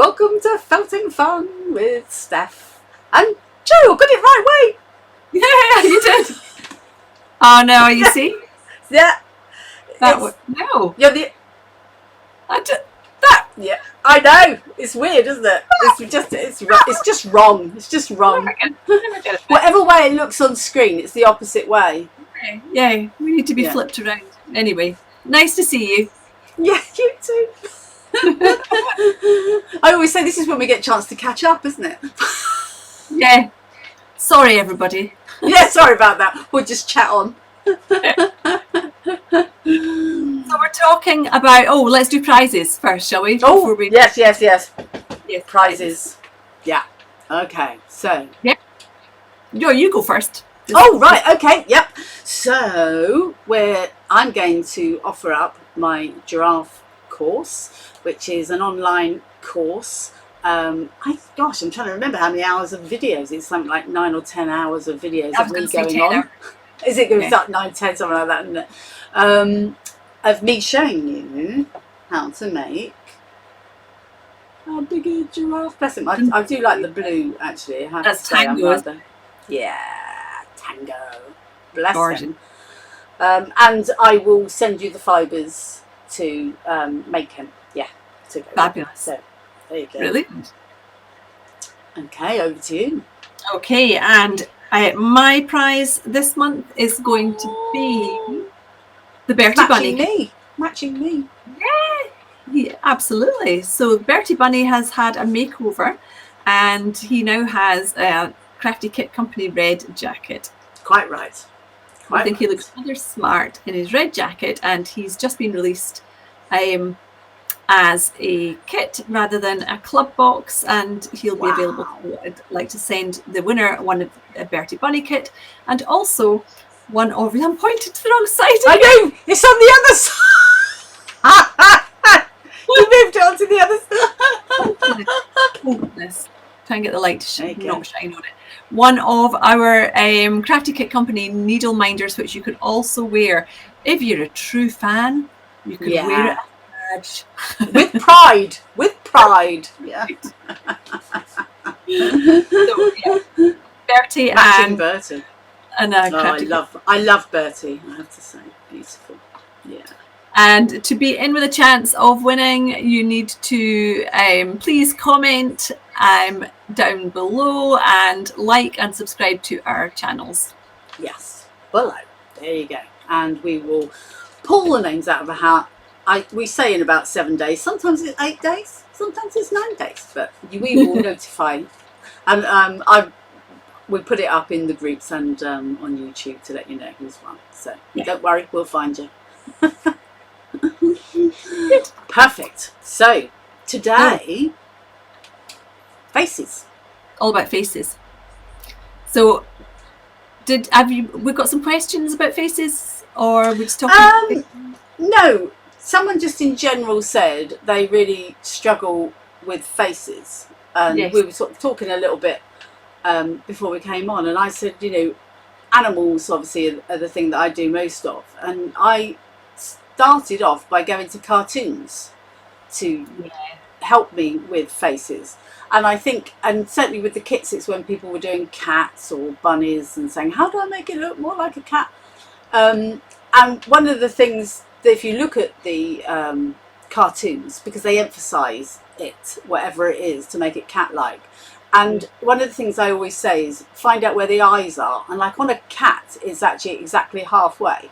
Welcome to Felting Fun with Steph and Joe. I got it right way. Yeah, you did. Oh no, you see? Yeah. No. You're the. Yeah, I know. It's weird, isn't it? It's just wrong. It's just wrong. Whatever way it looks on screen, it's the opposite way. Okay. Yeah, we need to be flipped around. Anyway, nice to see you. Yeah, you too. I always say this is when we get a chance to catch up, isn't it? Yeah. Sorry, everybody. Yeah, sorry about that. We'll just chat on. So we're talking about, let's do prizes first, shall we? Yes. Prizes. Yeah. Okay, so. Yeah. You go first. Right, okay, yep. So, I'm going to offer up my giraffe course, which is an online course. I'm trying to remember how many hours of videos. It's something like 9 or 10 hours of videos of me going on. Is it going to be 9, 10, something like that, isn't it? Of me showing you how to make a bigger giraffe. Bless him. I do like the blue, actually. That's Tango. Yeah, Tango. Bless him. And I will send you the fibres to make him. Yeah. Fabulous. So, there you go. Brilliant. Okay, over to you. Okay, and my prize this month is going to be the Bertie Bunny. Matching me. Yeah, absolutely. So Bertie Bunny has had a makeover, and he now has a Crafty Kit Company red jacket. Quite right. I think he looks rather smart in his red jacket, and he's just been released as a kit rather than a club box, and he'll be available. I'd like to send the winner a Bertie Bunny kit, and also one of I'm pointing to the wrong side. I know, it's on the other side. You moved it onto the other side. Oh goodness. Try and get the light to not shine on it. One of our Crafty Kit Company needle minders, which you could also wear if you're a true fan. You could wear it with pride. Yeah. So, Bertie and Bertie. I love Bertie, I have to say. Beautiful. Yeah. And to be in with a chance of winning, you need to please comment down below and like and subscribe to our channels. Yes, below. There you go. And we will pull the names out of a hat. We say in about 7 days. Sometimes it's 8 days. Sometimes it's 9 days. But we will notify. And we put it up in the groups and on YouTube to let you know who's won. So don't worry, we'll find you. Perfect. So today, faces. All about faces. So we've got some questions about faces, or are we just talking? No. Someone just in general said they really struggle with faces, and we were sort of talking a little bit before we came on, and I said, animals obviously are the thing that I do most of, and I started off by going to cartoons to help me with faces. And I think, and certainly with the kits, it's when people were doing cats or bunnies and saying, how do I make it look more like a cat? And one of the things that if you look at the cartoons, because they emphasize it, whatever it is, to make it cat-like. And one of the things I always say is find out where the eyes are. And like on a cat, it's actually exactly halfway.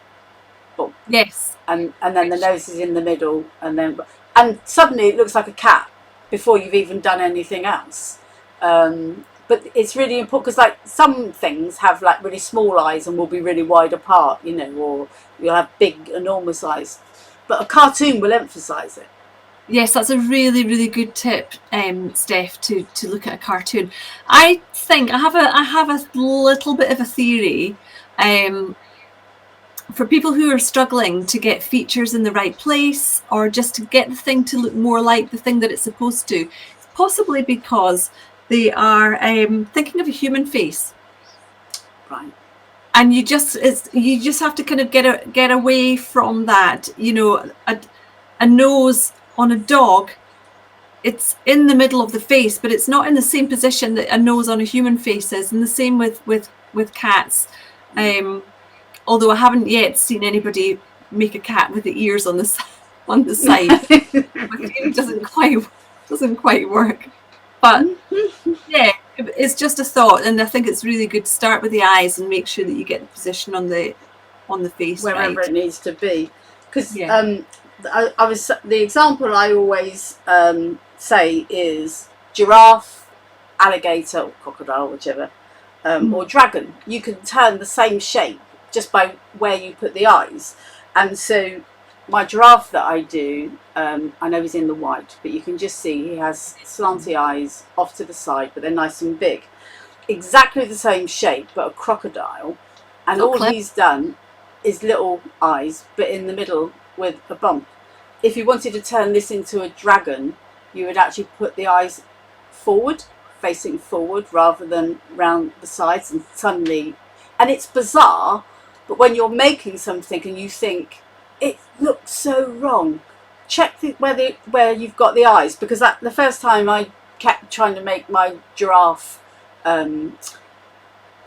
Boom. Yes. And then the nose is in the middle, and suddenly it looks like a cat before you've even done anything else. But it's really important because like some things have like really small eyes and will be really wide apart, or you'll have big, enormous eyes. But a cartoon will emphasize it. Yes, that's a really, really good tip, Steph, to look at a cartoon. I think I have a little bit of a theory. For people who are struggling to get features in the right place, or just to get the thing to look more like the thing that it's supposed to, it's possibly because they are thinking of a human face. Right. And you just have to kind of get away from that. A nose on a dog it's in the middle of the face, but it's not in the same position that a nose on a human face is, and the same with cats. Although I haven't yet seen anybody make a cat with the ears on the side. My theory doesn't quite work, but yeah, it's just a thought, and I think it's really good to start with the eyes and make sure that you get the position on the face wherever right. it needs to be. Because the example I always say is giraffe, alligator, or crocodile, whichever, or dragon. You can turn the same shape just by where you put the eyes. And so my giraffe that I do, I know he's in the white, but you can just see he has slanty eyes off to the side, but they're nice and big. Exactly the same shape, but a crocodile. And all he's done is little eyes, but in the middle with a bump. If you wanted to turn this into a dragon, you would actually put the eyes forward, facing forward, rather than round the sides, and suddenly, and it's bizarre, but when you're making something and you think it looks so wrong, check where you've got the eyes, because the first time I kept trying to make my giraffe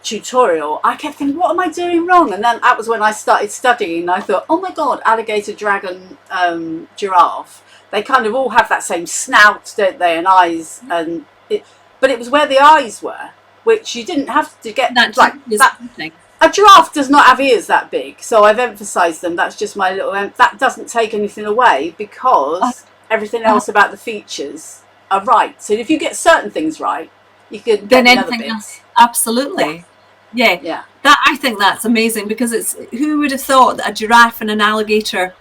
tutorial, I kept thinking, what am I doing wrong? And then that was when I started studying, and I thought, oh my god, alligator, dragon, giraffe, they kind of all have that same snout, don't they, and eyes, and but it was where the eyes were, which you didn't have to get that. A giraffe does not have ears that big, so I've emphasised them. That's just my little. That doesn't take anything away, because everything else about the features are right. So if you get certain things right, you can then anything else. Absolutely. Yeah. I think that's amazing, because who would have thought that a giraffe and an alligator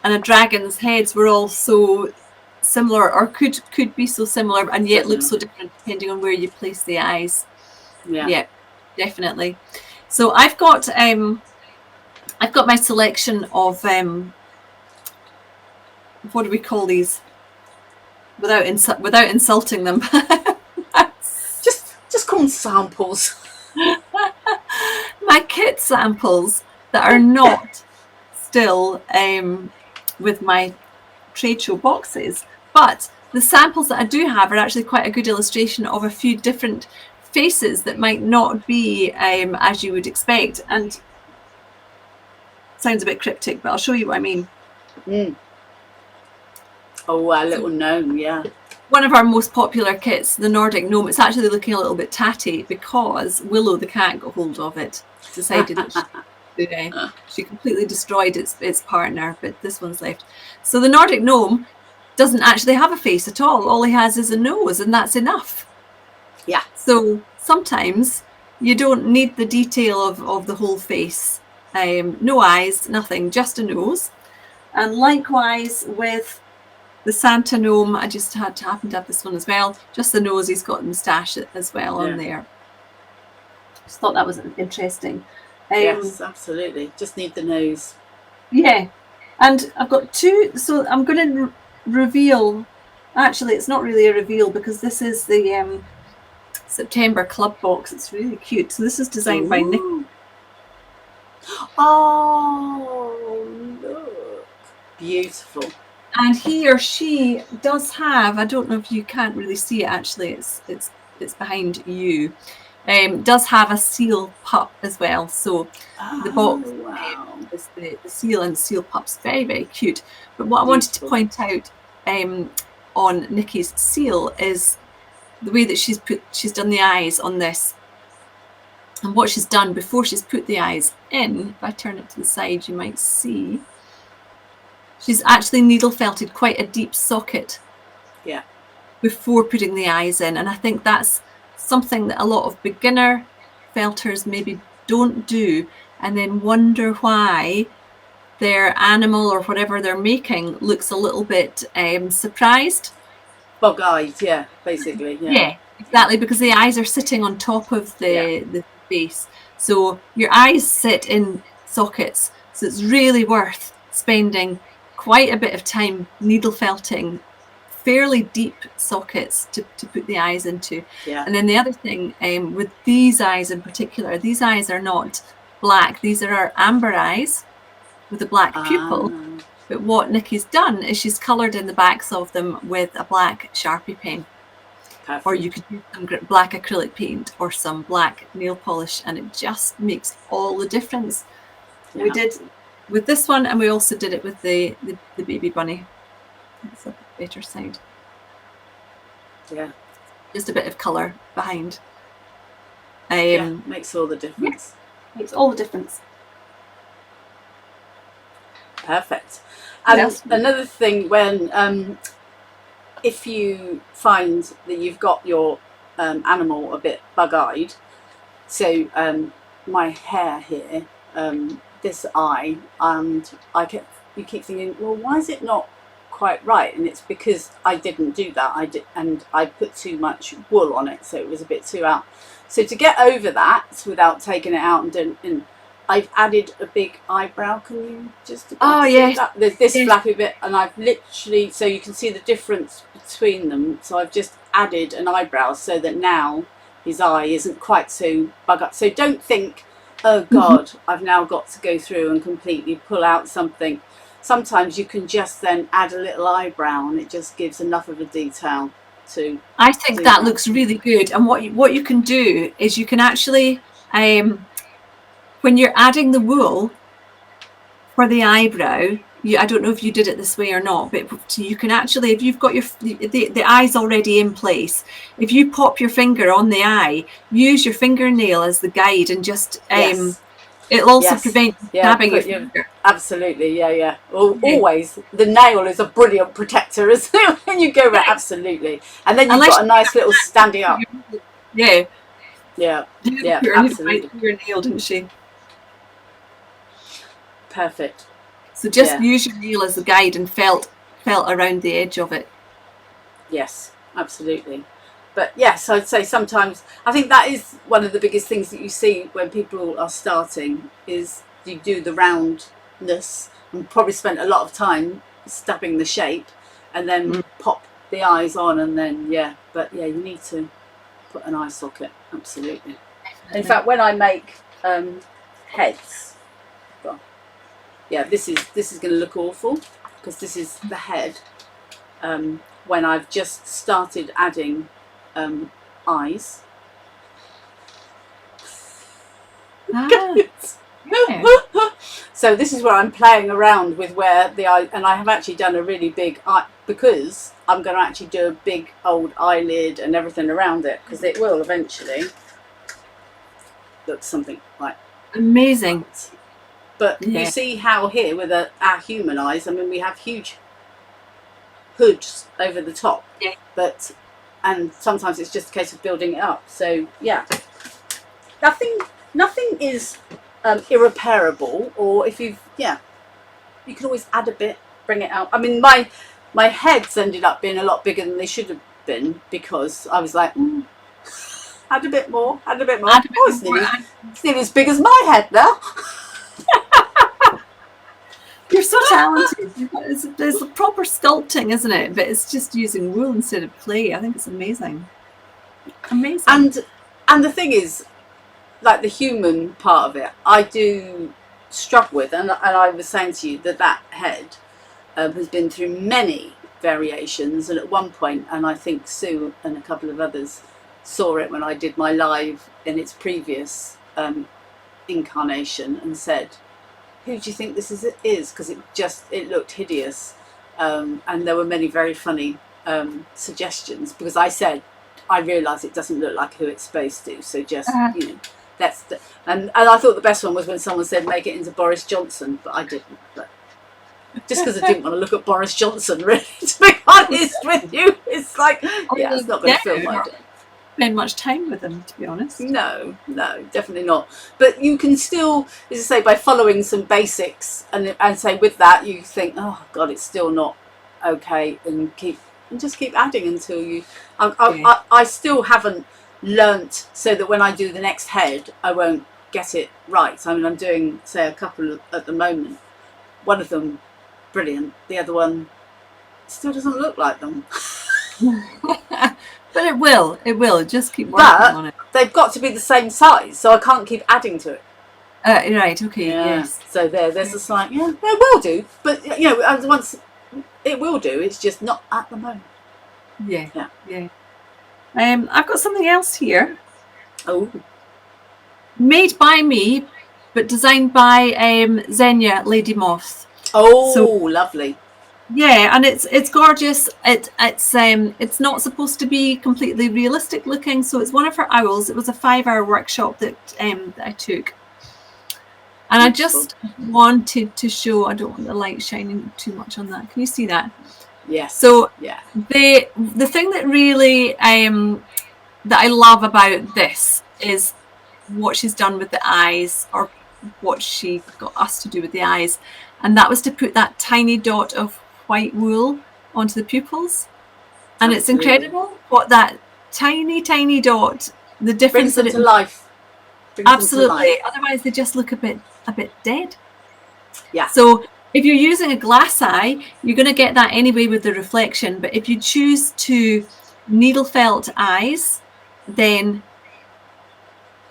and a dragon's heads were all so similar, or could be so similar, and yet look so different depending on where you place the eyes. Yeah, definitely. So I've got my selection of what do we call these? Without insulting them, just call them samples. My kit samples that are not still with my trade show boxes, but the samples that I do have are actually quite a good illustration of a few different faces that might not be as you would expect, and sounds a bit cryptic, but I'll show you what I mean. Oh, a little gnome, yeah. One of our most popular kits, the Nordic gnome, it's actually looking a little bit tatty because Willow the cat got hold of it, decided that she completely destroyed its partner, but this one's left. So the Nordic gnome doesn't actually have a face at all he has is a nose, and that's enough. Yeah. So sometimes you don't need the detail of the whole face. No eyes, nothing, just a nose. And likewise with the Santa gnome, I just happened to have this one as well. Just the nose, he's got a moustache as well on there. Just thought that was interesting. Yes, absolutely. Just need the nose. Yeah. And I've got two, so I'm going to reveal. Actually, it's not really a reveal, because this is the September club box. It's really cute. So this is designed by Nick. Oh, look. Beautiful. And he or she does have, I don't know if you can't really see it actually, it's behind you, does have a seal pup as well. So the box is the seal and seal pup's very, very cute. But what I wanted to point out on Nikki's seal is the way that she's done the eyes on this, and what she's done before she's put the eyes in. If I turn it to the side, you might see she's actually needle felted quite a deep socket before putting the eyes in, and I think that's something that a lot of beginner felters maybe don't do, and then wonder why their animal or whatever they're making looks a little bit surprised. Bug-eyed, basically. Yeah, exactly, because the eyes are sitting on top of the face. So your eyes sit in sockets, so it's really worth spending quite a bit of time needle felting fairly deep sockets to put the eyes into. And then the other thing with these eyes in particular, these eyes are not black, these are our amber eyes with a black pupil, But what Nikki's done is she's coloured in the backs of them with a black Sharpie pen. Perfect. Or you could use some black acrylic paint or some black nail polish, and it just makes all the difference. Yeah. We did with this one, and we also did it with the baby bunny. That's a better side. Yeah. Just a bit of colour behind. Makes all the difference. Yeah, makes all the difference. Perfect. And another thing, when if you find that you've got your animal a bit bug-eyed, so my hair here, this eye, and you keep thinking, well, why is it not quite right? And it's because I didn't do that. I put too much wool on it, so it was a bit too out. So to get over that without taking it out and I've added a big eyebrow. Can you just see that? There's this flappy bit, and I've literally, so you can see the difference between them. So I've just added an eyebrow so that now his eye isn't quite so bug up. So don't think, oh God, I've now got to go through and completely pull out something. Sometimes you can just then add a little eyebrow, and it just gives enough of a detail to. I think that looks really good. And what you can do is you can actually, when you're adding the wool for the eyebrow, I don't know if you did it this way or not, but you can actually, if you've got the eyes already in place, if you pop your finger on the eye, use your fingernail as the guide, and just it'll also prevent stabbing your finger. Absolutely, always. The nail is a brilliant protector, isn't it? When you go right, absolutely. And then you've got a nice little standing up. Yeah, absolutely. Your nail, didn't she? Perfect. So just use your nail as the guide and felt around the edge of it. Yes, absolutely. But yes, I'd say sometimes, I think that is one of the biggest things that you see when people are starting, is you do the roundness and probably spent a lot of time stabbing the shape, and then pop the eyes on, and then you need to put an eye socket, absolutely. In fact, when I make heads, this is going to look awful, because this is the head when I've just started adding eyes. So this is where I'm playing around with where the eye, and I have actually done a really big eye, because I'm going to actually do a big old eyelid and everything around it, because it will eventually look something like amazing. But you see how here with our human eyes, I mean, we have huge hoods over the top, and sometimes it's just a case of building it up. So nothing is irreparable, or if you can always add a bit, bring it out. I mean, my heads ended up being a lot bigger than they should have been, because I was like, add a bit more. It's nearly as big as my head now. You're so talented. There's a proper sculpting, isn't it? But it's just using wool instead of clay. I think it's amazing. Amazing. And the thing is, like the human part of it, I do struggle with, and I was saying to you that head has been through many variations, and at one point, and I think Sue and a couple of others saw it when I did my live in its previous incarnation, and said, who do you think this is? Because it looked hideous, and there were many very funny suggestions, because I said I realise it doesn't look like who it's supposed to, so just and I thought the best one was when someone said make it into Boris Johnson, but I didn't, but just because I didn't want to look at Boris Johnson, really, to be honest with you. It's like, it's not going to feel my day. Spend much time with them, to be honest. No, definitely not. But you can still, as I say, by following some basics, and say with that you think, oh God, it's still not okay, and just keep adding until you. I still haven't learnt, so that when I do the next head, I won't get it right. I mean, I'm doing, say, a couple at the moment. One of them, brilliant. The other one still doesn't look like them. But it will. Just keep working on it. They've got to be the same size, so I can't keep adding to it. Right. Okay. Yeah. Yes. So there's a slight, yeah, it will do. But, you know, once it will do, it's just not at the moment. Yeah. Yeah. Yeah. I've got something else here. Oh. Made by me, but designed by Xenia Lady Moth. Oh, So lovely. yeah, and it's gorgeous. It's not supposed to be completely realistic looking. So it's one of her owls. It was a 5-hour workshop that I took. And I just wanted to show, I don't want the light shining too much on that. Can you see that? Yes. So yeah. The thing that really that I love about this is what she's done with the eyes, or what she got us to do with the eyes. And that was to put that tiny dot of white wool onto the pupils. And Absolutely. It's incredible what that tiny, tiny dot, the difference brings them that to life. Absolutely. Otherwise they just look a bit dead. Yeah. So if you're using a glass eye, you're going to get that anyway with the reflection. But if you choose to needle felt eyes, then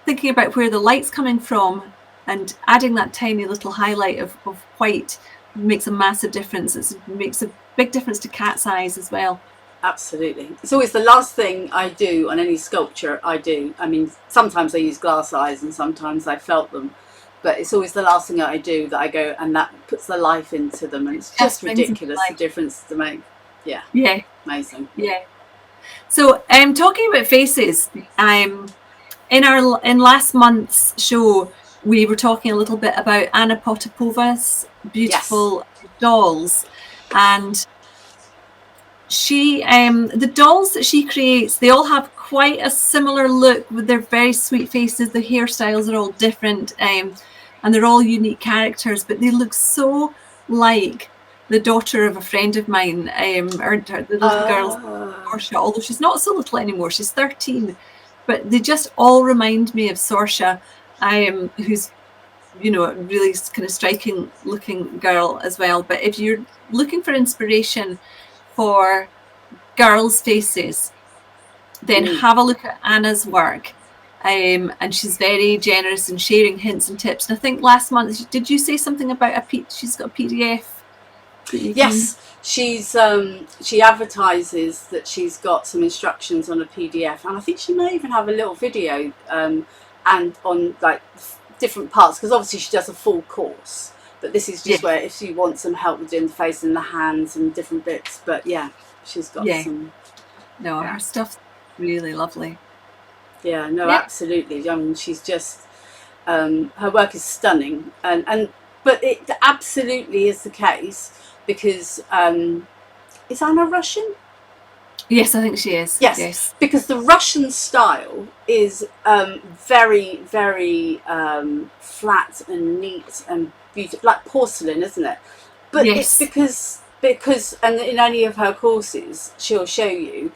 thinking about where the light's coming from and adding that tiny little highlight of white makes a massive difference. It makes a big difference to cat's eyes as well. Absolutely. It's always the last thing I do on any sculpture I do. I mean, sometimes I use glass eyes and sometimes I felt them. But it's always the last thing that I do that I go, and that puts the life into them. And it's just ridiculous, the difference to make. Yeah. Yeah. Amazing. Yeah. So talking about faces, in last month's show, we were talking a little bit about Anna Potapova's beautiful dolls. And she, the dolls that she creates, they all have quite a similar look with their very sweet faces. The hairstyles are all different, and they're all unique characters, but they look so like the daughter of a friend of mine, or the little girl, Sorsha, although she's not so little anymore. She's 13, but they just all remind me of Sorsha, who's, you know, a really kind of striking looking girl as well. But if you're looking for inspiration for girls' faces, then have a look at Anna's work. And she's very generous in sharing hints and tips. And I think last month, did you say something about she's got a PDF? Yes, she advertises that she's got some instructions on a PDF, and I think she may even have a little video and on like different parts, because obviously she does a full course. But this is just where if you want some help with doing the face and the hands and different bits. But yeah, she's got some. No, her stuff's really lovely. Yeah, no, absolutely. I mean, she's just her work is stunning, but it absolutely is the case because is Anna Russian? Yes, I think she is. Yes. Because the Russian style is very, very flat and neat and beautiful, like porcelain, isn't it? But it's because and in any of her courses she'll show you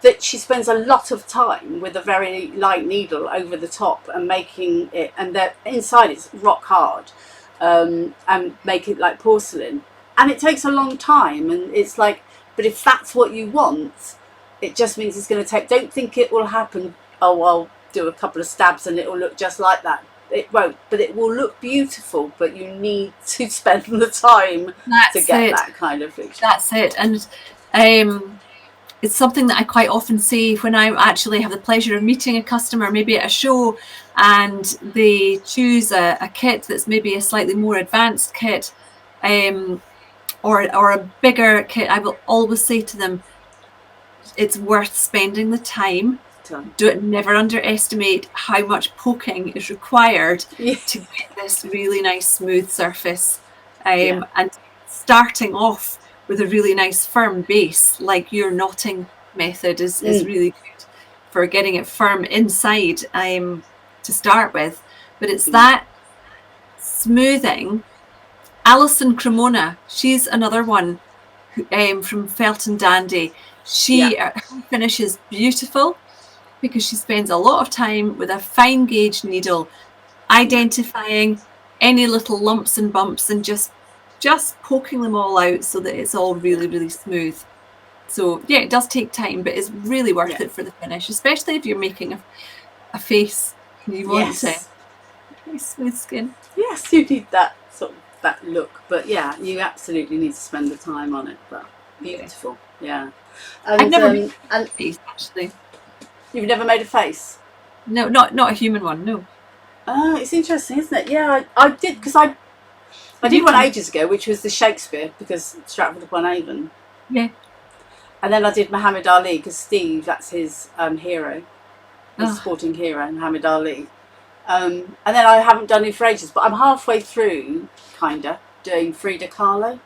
that she spends a lot of time with a very light needle over the top and making it, and the inside it's rock hard, and make it like porcelain, and it takes a long time, and it's like, but if that's what you want, it just means it's going to take. Don't think it will happen. Oh, I'll do a couple of stabs and it will look just like that. It won't, but it will look beautiful. But you need to spend the time to get that kind of picture. That's it, and it's something that I quite often see when I actually have the pleasure of meeting a customer, maybe at a show, and they choose a kit that's maybe a slightly more advanced kit, or a bigger kit. I will always say to them, it's worth spending the time. Never underestimate how much poking is required to get this really nice smooth surface, and starting off with a really nice firm base, like your knotting method is really good for getting it firm inside to start with. But it's that smoothing. Alison Cremona, she's another one from Felt and Dandy. Her finish is beautiful because she spends a lot of time with a fine gauge needle identifying any little lumps and bumps and just poking them all out so that it's all really, really smooth. So yeah, it does take time, but it's really worth it for the finish, especially if you're making a face and you want to Nice smooth skin. Yes, you need that sort of that look, but yeah, you absolutely need to spend the time on it. But beautiful, yeah. And, I've never made a face, actually. You've never made a face? No, not a human one. No. It's interesting, isn't it? Yeah, I did, because I did one ages ago, which was the Shakespeare, because Stratford upon Avon. Yeah. And then I did Muhammad Ali, because Steve, that's his hero, his sporting hero, Muhammad Ali. And then I haven't done it for ages, but I'm halfway through, kinda, doing Frida Kahlo.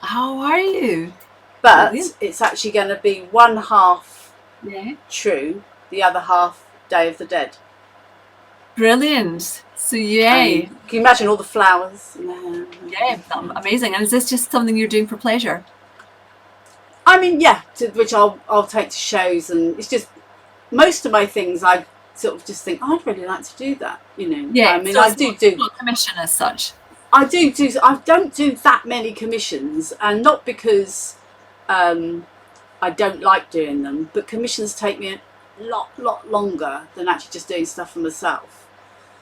How are you? But it's actually going to be one half true, the other half Day of the Dead. Brilliant. So yay. Can you imagine all the flowers? Yeah, amazing. And is this just something you're doing for pleasure? I mean, yeah, which I'll take to shows, and it's just most of my things I sort of just think, oh, I'd really like to do that, you know. Yeah, I mean, so I do commission as such. I don't do that many commissions, and not because I don't like doing them, but commissions take me a lot longer than actually just doing stuff for myself.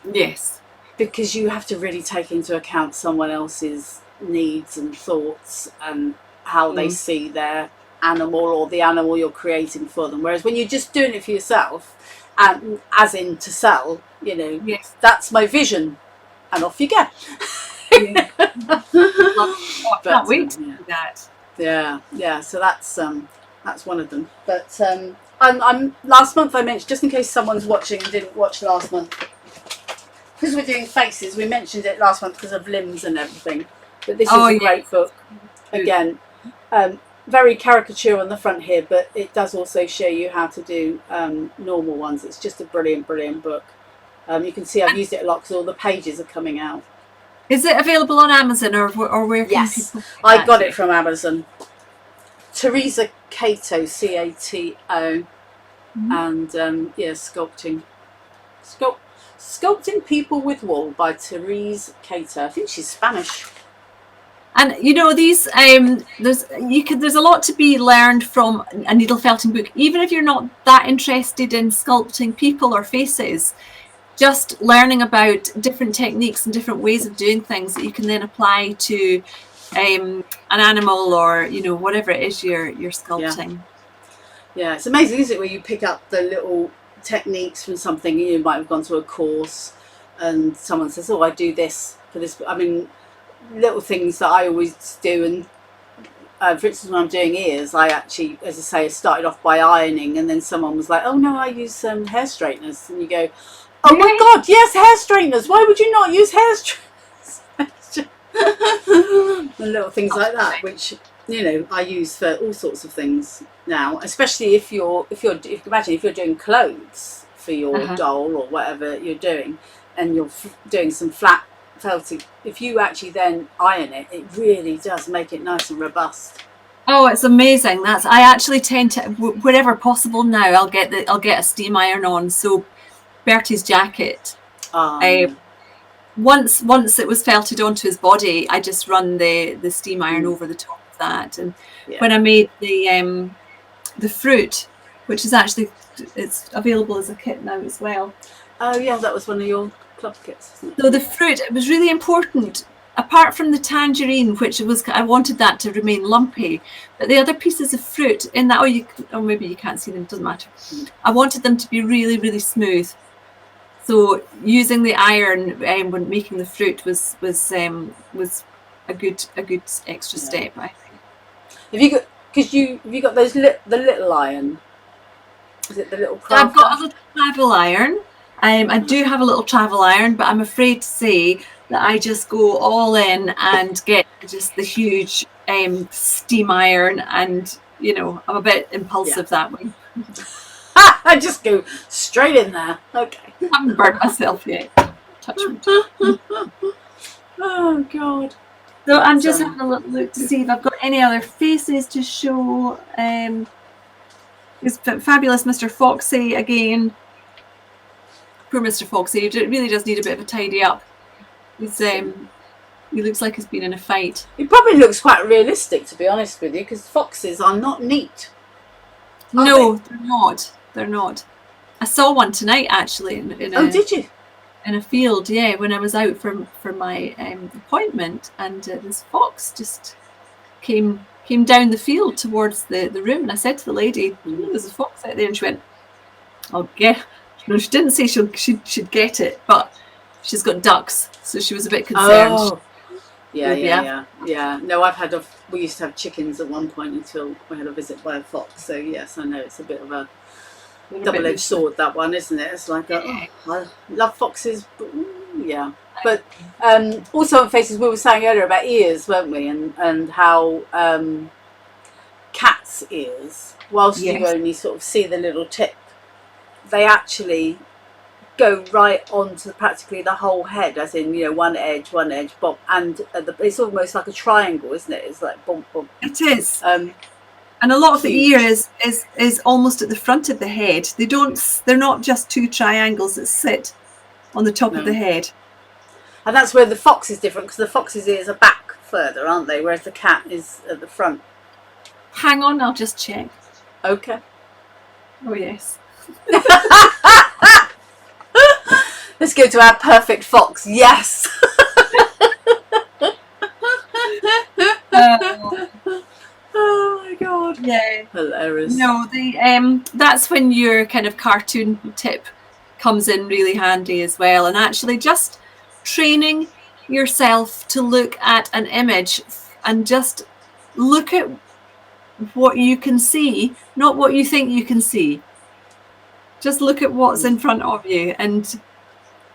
Yes, because you have to really take into account someone else's needs and thoughts and how they see their animal or the animal you're creating for them. Whereas when you're just doing it for yourself, and as in to sell, you know, that's my vision, and off you go. Can't wait to do that. Yeah. So that's one of them. But I'm last month I mentioned, just in case someone's watching and didn't watch last month, because we're doing faces. We mentioned it last month because of limbs and everything. But this is a great book. Again, very caricature on the front here, but it does also show you how to do normal ones. It's just a brilliant book. You can see I've used it a lot because all the pages are coming out. Is it available on Amazon or where can people? I got it from Amazon. Teresa Cato, Cato, and Sculpting People with Wool by Teresa Cato. I think she's Spanish. And you know, these there's a lot to be learned from a needle felting book, even if you're not that interested in sculpting people or faces. Just learning about different techniques and different ways of doing things that you can then apply to an animal or, you know, whatever it is you're sculpting. Yeah, it's amazing, isn't it, where you pick up the little techniques from something. You might have gone to a course and someone says, oh, I do this for this. I mean, little things that I always do. And for instance, when I'm doing ears, I actually, as I say, started off by ironing, and then someone was like, oh no, I use hair straighteners. And you go, oh my God, yes, hair straighteners. Why would you not use hair straighteners? And little things like that, which, you know, I use for all sorts of things now. Especially if you're imagine if you're doing clothes for your doll or whatever you're doing, and you're doing some flat felting. If you actually then iron it, it really does make it nice and robust. Oh, it's amazing. I actually tend to, wherever possible now, I'll get a steam iron on. So Bertie's jacket. Once it was felted onto his body, I just run the steam iron over the top of that. And when I made the fruit, which is actually, it's available as a kit now as well. Oh yeah, that was one of your club kits, isn't it? So the fruit, it was really important. Apart from the tangerine, which I wanted that to remain lumpy, but the other pieces of fruit in that, or maybe you can't see them, doesn't matter. I wanted them to be really, really smooth. So using the iron when making the fruit was a good extra step, I think. Have you got those the little iron? Is it the little crafty? I've got a little travel iron. I do have a little travel iron, but I'm afraid to say that I just go all in and get just the huge steam iron, and you know, I'm a bit impulsive that way. I just go straight in there. Okay. I haven't burnt myself yet. Touch me. Oh God. So I'm just having a little look to see if I've got any other faces to show. It's fabulous, Mr. Foxy again. Poor Mr. Foxy. He really does need a bit of a tidy up. He looks like he's been in a fight. He probably looks quite realistic, to be honest with you, because foxes are not neat. No, they're not. They're not. I saw one tonight, actually. Oh, did you? in a field, when I was out for my appointment, and this fox just came down the field towards the room, and I said to the lady, "There's a fox out there," and she went, "I'll get." No, she didn't say she'd get it, but she's got ducks, so she was a bit concerned. Oh. Yeah. No, we used to have chickens at one point until we had a visit by a fox. So yes, I know it's a bit of a double-edged sword, that one, isn't it? It's like, I love foxes, but yeah. But also on faces, we were saying earlier about ears, weren't we? And how cats' ears, whilst you only sort of see the little tip, they actually go right onto practically the whole head, as in, one edge, bump, and it's almost like a triangle, isn't it? It's like bump, bump. It is. And a lot of the ear is almost at the front of the head. They're not just two triangles that sit on the top of the head. And that's where the fox is different, because the fox's ears are back further, aren't they? Whereas the cat is at the front. Hang on, I'll just check. Okay. Oh, yes. Let's go to our perfect fox. Yes. Oh my god. Yeah. Hilarious. No, that's when your kind of cartoon tip comes in really handy as well, and actually just training yourself to look at an image and just look at what you can see, not what you think you can see. Just look at what's in front of you, and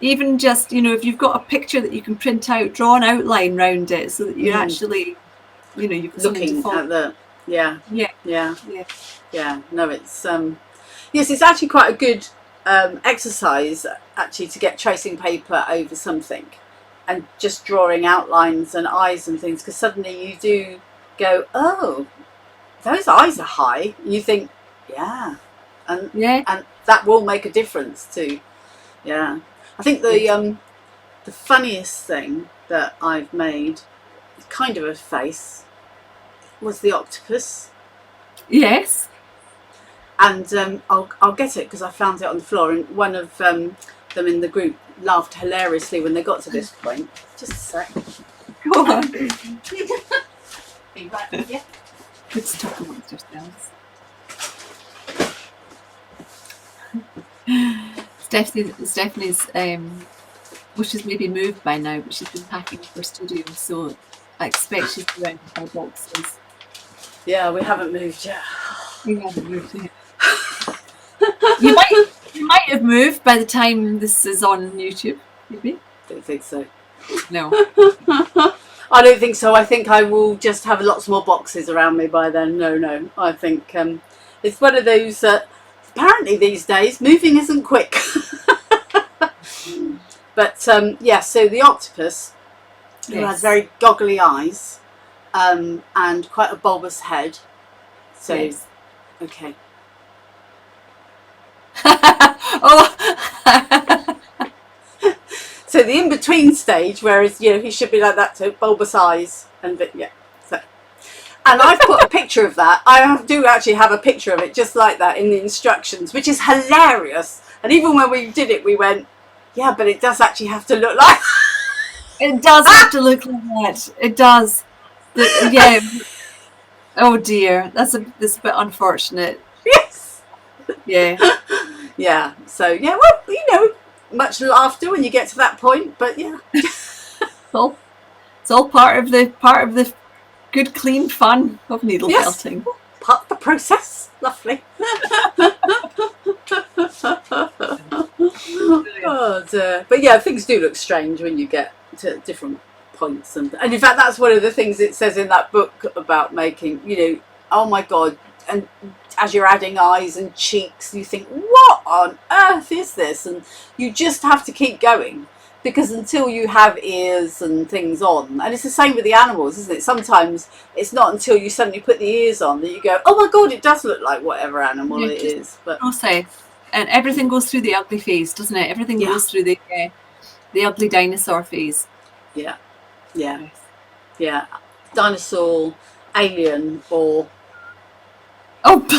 even just, if you've got a picture that you can print out, draw an outline around it so that you're actually, you've got looking at the yeah. No, it's yes, it's actually quite a good exercise actually to get tracing paper over something and just drawing outlines and eyes and things, because suddenly you do go, oh, those eyes are high. You think, and that will make a difference too. I think the funniest thing that I've made, kind of a face, was the octopus. Yes. And I'll get it because I found it on the floor, and one of them in the group laughed hilariously when they got to this point. Just a sec. Go on. Be right with you. Let's talk amongst ourselves. Stephanie's she's maybe moved by now, but she's been packing up her studio, so I expect she's around with her boxes. Yeah, we haven't moved yet. We haven't moved yet. You might have moved by the time this is on YouTube, maybe. Don't think so. No. I don't think so. I think I will just have lots more boxes around me by then. No. I think it's one of those. Apparently these days moving isn't quick. But so the octopus, who has very goggly eyes, and quite a bulbous head. So, okay. So the in-between stage, whereas he should be like that, so bulbous eyes and so. And I've put a picture of that. I do actually have a picture of it just like that in the instructions, which is hilarious. And even when we did it, we went, yeah, but it does actually have to look like it does have to look like that. It does. Oh dear, that's a bit unfortunate. Yes. Yeah. Yeah. So well, much laughter when you get to that point, but yeah. It's all part of the good, clean fun of needle felting. Part of the process. Lovely. Oh dear. But yeah, things do look strange when you get to different points, and in fact that's one of the things it says in that book about making, oh my god, and as you're adding eyes and cheeks, you think, what on earth is this? And you just have to keep going, because until you have ears and things on, and it's the same with the animals, isn't it? Sometimes it's not until you suddenly put the ears on that you go, oh my god, it does look like whatever animal it is. But and everything goes through the ugly phase, doesn't it? Everything goes through the ugly dinosaur phase. Yeah. Dinosaur, alien, or it's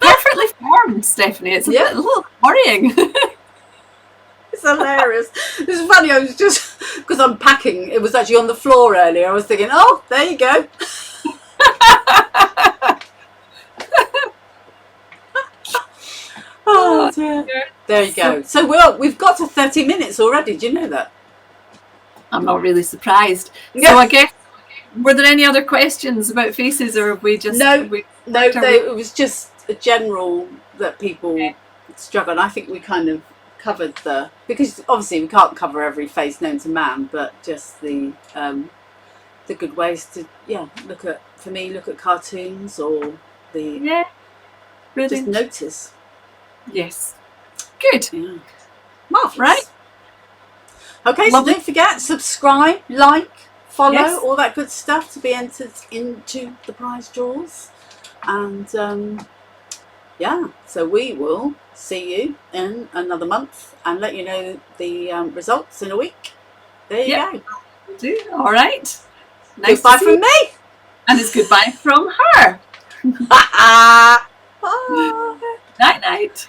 perfectly formed. Stephanie. It's a little worrying. It's hilarious. It's funny. I was just, because I'm packing. It was actually on the floor earlier. I was thinking, oh, there you go. Oh dear. There you go. So we've got to 30 minutes already. Do you know that? I'm not really surprised. Yeah. So I guess, were there any other questions about faces, or have we just... No, it was just a general that people struggle. And I think we kind of covered because obviously we can't cover every face known to man, but just the good ways to look at cartoons or just notice. Yes. Good. Yeah. Marvellous. Right. Okay, so don't forget, subscribe, like, follow, all that good stuff to be entered into the prize draws. And so we will see you in another month and let you know the results in a week. There you go. Do. All right. Nice goodbye from me. And it's goodbye from her. Bye. Night night.